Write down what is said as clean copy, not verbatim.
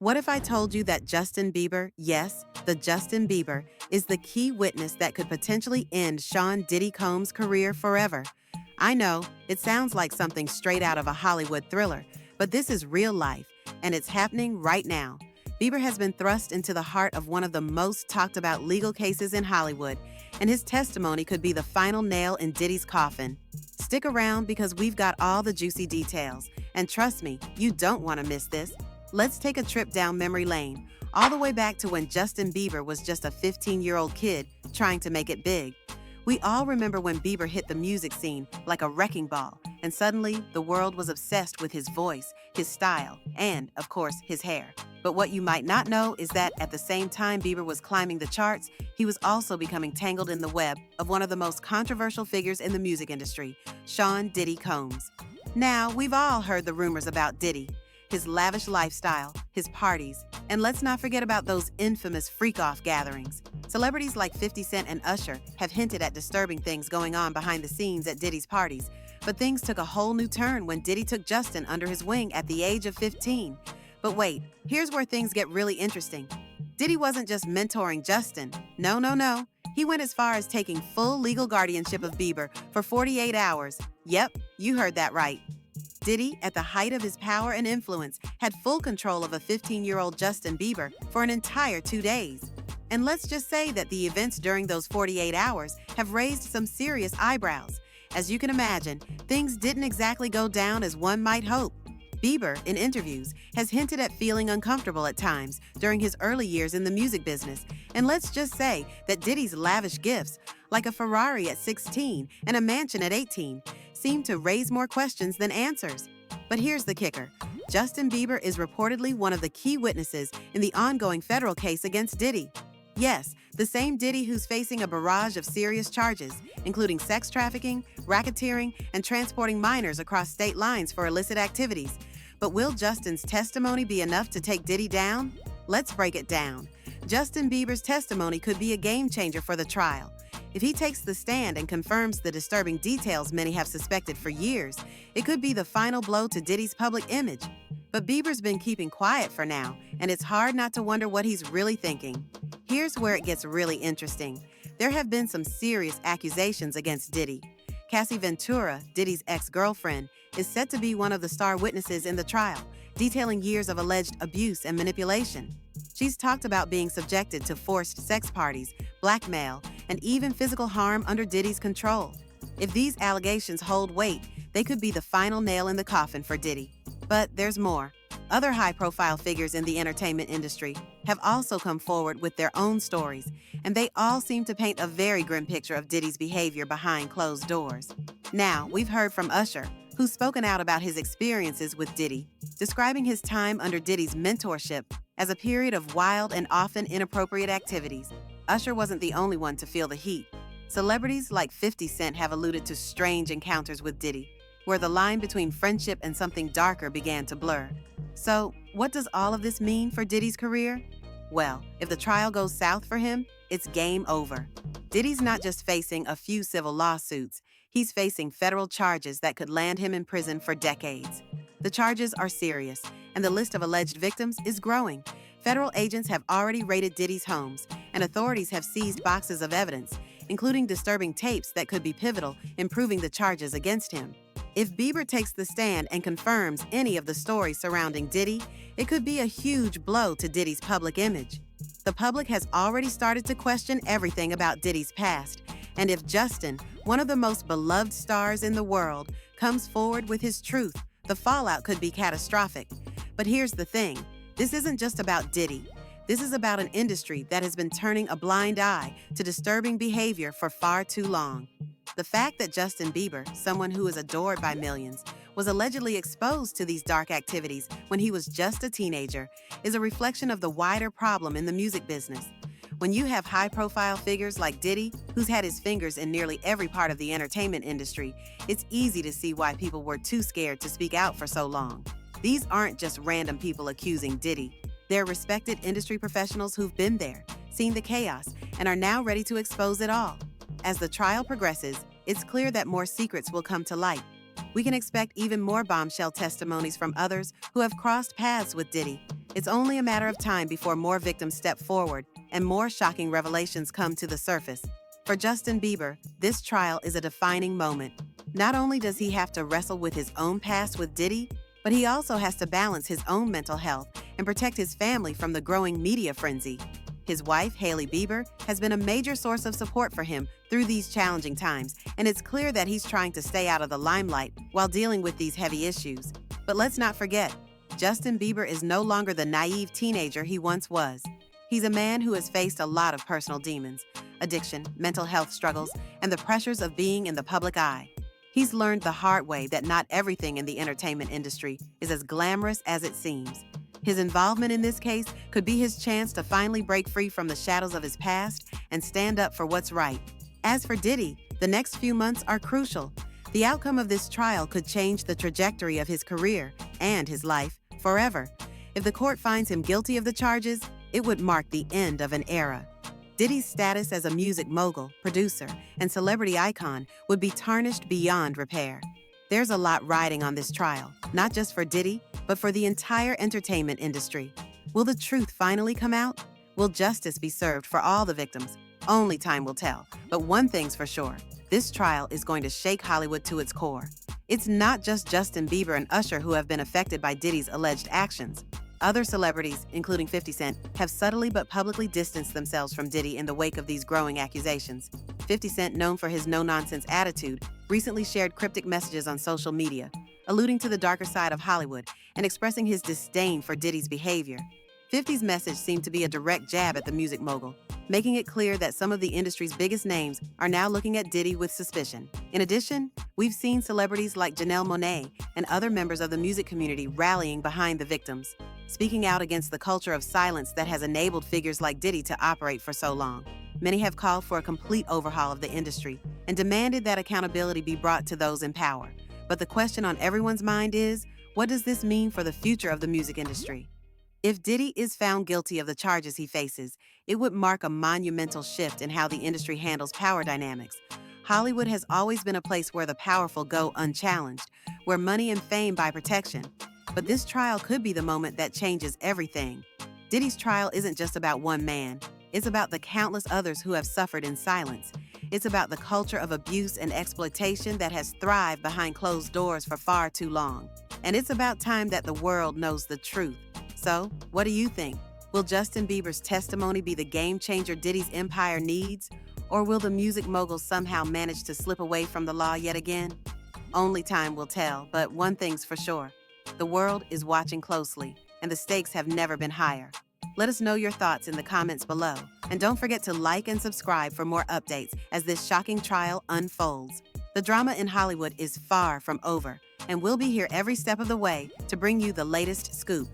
What if I told you that Justin Bieber, yes, the Justin Bieber, is the key witness that could potentially end Sean Diddy Combs' career forever? I know, it sounds like something straight out of a Hollywood thriller, but this is real life, and it's happening right now. Bieber has been thrust into the heart of one of the most talked about legal cases in Hollywood, and his testimony could be the final nail in Diddy's coffin. Stick around because we've got all the juicy details, and trust me, you don't want to miss this. Let's take a trip down memory lane, all the way back to when Justin Bieber was just a 15-year-old kid trying to make it big. We all remember when Bieber hit the music scene like a wrecking ball, and suddenly the world was obsessed with his voice, his style, and, of course, his hair. But what you might not know is that at the same time Bieber was climbing the charts, he was also becoming tangled in the web of one of the most controversial figures in the music industry, Sean Diddy Combs. Now, we've all heard the rumors about Diddy, his lavish lifestyle, his parties, and let's not forget about those infamous Freakoff gatherings. Celebrities like 50 Cent and Usher have hinted at disturbing things going on behind the scenes at Diddy's parties, but things took a whole new turn when Diddy took Justin under his wing at the age of 15. But wait, here's where things get really interesting. Diddy wasn't just mentoring Justin. No. He went as far as taking full legal guardianship of Bieber for 48 hours. Yep, you heard that right. Diddy, at the height of his power and influence, had full control of a 15-year-old Justin Bieber for an entire 2 days. And let's just say that the events during those 48 hours have raised some serious eyebrows. As you can imagine, things didn't exactly go down as one might hope. Bieber, in interviews, has hinted at feeling uncomfortable at times during his early years in the music business. And let's just say that Diddy's lavish gifts, like a Ferrari at 16 and a mansion at 18, seem to raise more questions than answers. But here's the kicker. Justin Bieber is reportedly one of the key witnesses in the ongoing federal case against Diddy. Yes, the same Diddy who's facing a barrage of serious charges, including sex trafficking, racketeering, and transporting minors across state lines for illicit activities. But will Justin's testimony be enough to take Diddy down? Let's break it down. Justin Bieber's testimony could be a game changer for the trial. If he takes the stand and confirms the disturbing details many have suspected for years, it could be the final blow to Diddy's public image. But Bieber's been keeping quiet for now, and it's hard not to wonder what he's really thinking. Here's where it gets really interesting. There have been some serious accusations against Diddy. Cassie Ventura, Diddy's ex-girlfriend, is set to be one of the star witnesses in the trial, detailing years of alleged abuse and manipulation. She's talked about being subjected to forced sex parties, blackmail, and even physical harm under Diddy's control. If these allegations hold weight, they could be the final nail in the coffin for Diddy. But there's more. Other high-profile figures in the entertainment industry have also come forward with their own stories, and they all seem to paint a very grim picture of Diddy's behavior behind closed doors. Now, we've heard from Usher, who's spoken out about his experiences with Diddy, describing his time under Diddy's mentorship as a period of wild and often inappropriate activities. Usher wasn't the only one to feel the heat. Celebrities like 50 Cent have alluded to strange encounters with Diddy, where the line between friendship and something darker began to blur. So, what does all of this mean for Diddy's career? Well, if the trial goes south for him, it's game over. Diddy's not just facing a few civil lawsuits, he's facing federal charges that could land him in prison for decades. The charges are serious, and the list of alleged victims is growing. Federal agents have already raided Diddy's homes, and authorities have seized boxes of evidence, including disturbing tapes that could be pivotal in proving the charges against him. If Bieber takes the stand and confirms any of the stories surrounding Diddy, it could be a huge blow to Diddy's public image. The public has already started to question everything about Diddy's past, and if Justin, one of the most beloved stars in the world, comes forward with his truth, the fallout could be catastrophic. But here's the thing, this isn't just about Diddy. This is about an industry that has been turning a blind eye to disturbing behavior for far too long. The fact that Justin Bieber, someone who is adored by millions, was allegedly exposed to these dark activities when he was just a teenager is a reflection of the wider problem in the music business. When you have high-profile figures like Diddy, who's had his fingers in nearly every part of the entertainment industry, it's easy to see why people were too scared to speak out for so long. These aren't just random people accusing Diddy. They're respected industry professionals who've been there, seen the chaos, and are now ready to expose it all. As the trial progresses, it's clear that more secrets will come to light. We can expect even more bombshell testimonies from others who have crossed paths with Diddy. It's only a matter of time before more victims step forward and more shocking revelations come to the surface. For Justin Bieber, this trial is a defining moment. Not only does he have to wrestle with his own past with Diddy, but he also has to balance his own mental health and protect his family from the growing media frenzy. His wife, Hailey Bieber, has been a major source of support for him through these challenging times, and it's clear that he's trying to stay out of the limelight while dealing with these heavy issues. But let's not forget, Justin Bieber is no longer the naive teenager he once was. He's a man who has faced a lot of personal demons, addiction, mental health struggles, and the pressures of being in the public eye. He's learned the hard way that not everything in the entertainment industry is as glamorous as it seems. His involvement in this case could be his chance to finally break free from the shadows of his past and stand up for what's right. As for Diddy, the next few months are crucial. The outcome of this trial could change the trajectory of his career and his life forever. If the court finds him guilty of the charges, it would mark the end of an era. Diddy's status as a music mogul, producer, and celebrity icon would be tarnished beyond repair. There's a lot riding on this trial, not just for Diddy, but for the entire entertainment industry. Will the truth finally come out? Will justice be served for all the victims? Only time will tell. But one thing's for sure, this trial is going to shake Hollywood to its core. It's not just Justin Bieber and Usher who have been affected by Diddy's alleged actions. Other celebrities, including 50 Cent, have subtly but publicly distanced themselves from Diddy in the wake of these growing accusations. 50 Cent, known for his no-nonsense attitude, recently shared cryptic messages on social media, alluding to the darker side of Hollywood and expressing his disdain for Diddy's behavior. 50's message seemed to be a direct jab at the music mogul, making it clear that some of the industry's biggest names are now looking at Diddy with suspicion. In addition, we've seen celebrities like Janelle Monáe and other members of the music community rallying behind the victims, speaking out against the culture of silence that has enabled figures like Diddy to operate for so long. Many have called for a complete overhaul of the industry and demanded that accountability be brought to those in power. But the question on everyone's mind is, what does this mean for the future of the music industry? If Diddy is found guilty of the charges he faces, it would mark a monumental shift in how the industry handles power dynamics. Hollywood has always been a place where the powerful go unchallenged, where money and fame buy protection. But this trial could be the moment that changes everything. Diddy's trial isn't just about one man. It's about the countless others who have suffered in silence. It's about the culture of abuse and exploitation that has thrived behind closed doors for far too long. And it's about time that the world knows the truth. So, what do you think? Will Justin Bieber's testimony be the game changer Diddy's empire needs? Or will the music mogul somehow manage to slip away from the law yet again? Only time will tell, but one thing's for sure. The world is watching closely, and the stakes have never been higher. Let us know your thoughts in the comments below. And don't forget to like and subscribe for more updates as this shocking trial unfolds. The drama in Hollywood is far from over, and we'll be here every step of the way to bring you the latest scoop.